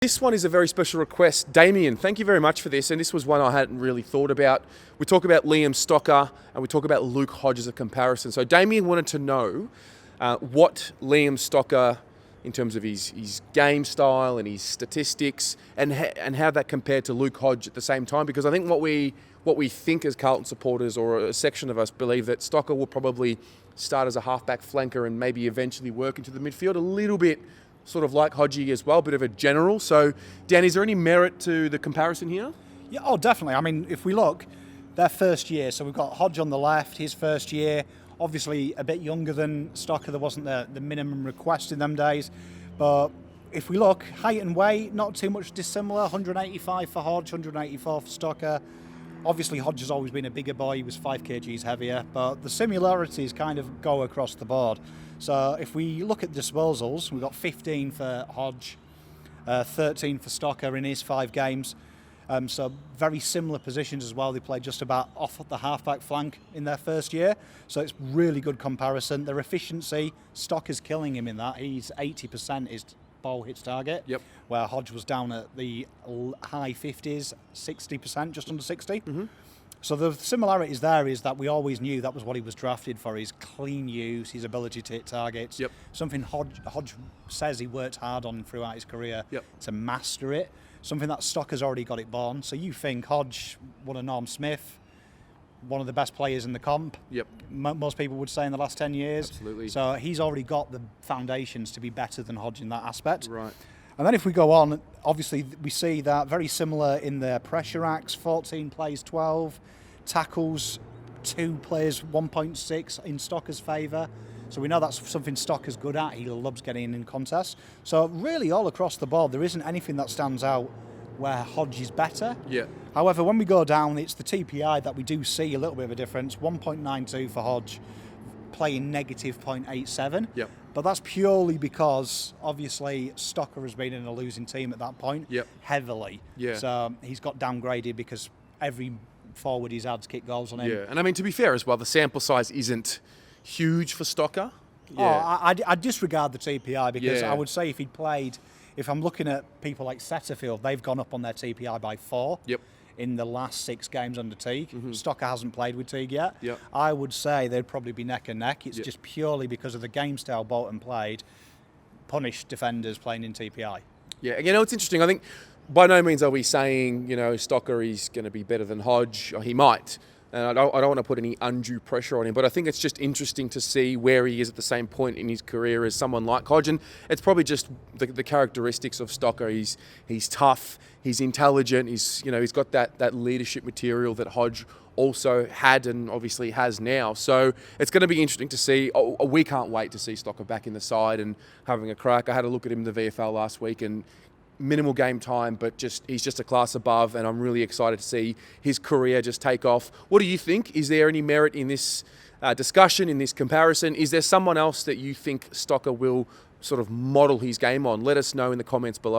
This one is a very special request. Damien, thank you very much for this. And this was one I hadn't really thought about. We talk about Liam Stocker and we talk about Luke Hodge as a comparison. So Damien wanted to know what Liam Stocker, in terms of his game style and his statistics, and how that compared to Luke Hodge at the same time. Because I think what we think as Carlton supporters, or a section of us, believe that Stocker will probably start as a halfback flanker and maybe eventually work into the midfield a little bit, sort of like Hodgie as well, bit of a general. So, Dan, is there any merit to the comparison here? Yeah, oh, definitely. I mean, if we look, their first year, so we've got Hodge on the left, his first year, obviously a bit younger than Stocker. There wasn't the minimum request in them days. But if we look, height and weight, not too much dissimilar. 185 for Hodge, 184 for Stocker. Obviously, Hodge has always been a bigger boy. He was 5 kgs heavier, but the similarities kind of go across the board. So if we look at disposals, we've got 15 for Hodge, 13 for Stocker in his 5 games. So very similar positions as well. They played just about off the halfback flank in their first year. So it's really good comparison. Their efficiency, Stocker's killing him in that. He's 80% his ball hits target. Yep. Where Hodge was down at the high 50s, 60%, just under 60. Mm-hmm. So the similarities there is that we always knew that was what he was drafted for, his clean use, his ability to hit targets. Yep. Something Hodge says he worked hard on throughout his career to master it. Something that Stocker's already got it born. So you think Hodge won a Norm Smith, one of the best players in the comp. Yep. Most people would say in the last 10 years. Absolutely. So he's already got the foundations to be better than Hodge in that aspect. Right. And then if we go on, obviously we see that very similar in their pressure acts. 14 plays 12, tackles 2 plays 1.6 in Stocker's favour. So we know that's something Stocker's good at. He loves getting in contests. So really all across the board, there isn't anything that stands out where Hodge is better. Yeah. However, when we go down, it's the TPI that we do see a little bit of a difference. 1.92 for Hodge, playing negative 0.87. Yep. But that's purely because, obviously, Stocker has been in a losing team at that point, heavily. Yeah. So he's got downgraded because every forward he's had's kicked goals on him. Yeah, and I mean, to be fair as well, the sample size isn't huge for Stocker. Yeah. I disregard the TPI because I would say if he'd played, if I'm looking at people like Setterfield, they've gone up on their TPI by 4. Yep. In the last 6 games under Teague. Mm-hmm. Stocker hasn't played with Teague yet. Yep. I would say they'd probably be neck and neck. It's just purely because of the game style Bolton played, punished defenders playing in TPI. Yeah, you know, it's interesting. I think by no means are we saying, you know, Stocker is going to be better than Hodge. He might. And I don't want to put any undue pressure on him, but I think it's just interesting to see where he is at the same point in his career as someone like Hodge. And it's probably just the characteristics of Stocker. He's tough, he's intelligent, he's got that leadership material that Hodge also had and obviously has now. So it's going to be interesting to see. We can't wait to see Stocker back in the side and having a crack. I had a look at him in the VFL last week and minimal game time, but he's just a class above, and I'm really excited to see his career just take off. What do you think? Is there any merit in this discussion, in this comparison? Is there someone else that you think Stocker will sort of model his game on? Let us know in the comments below.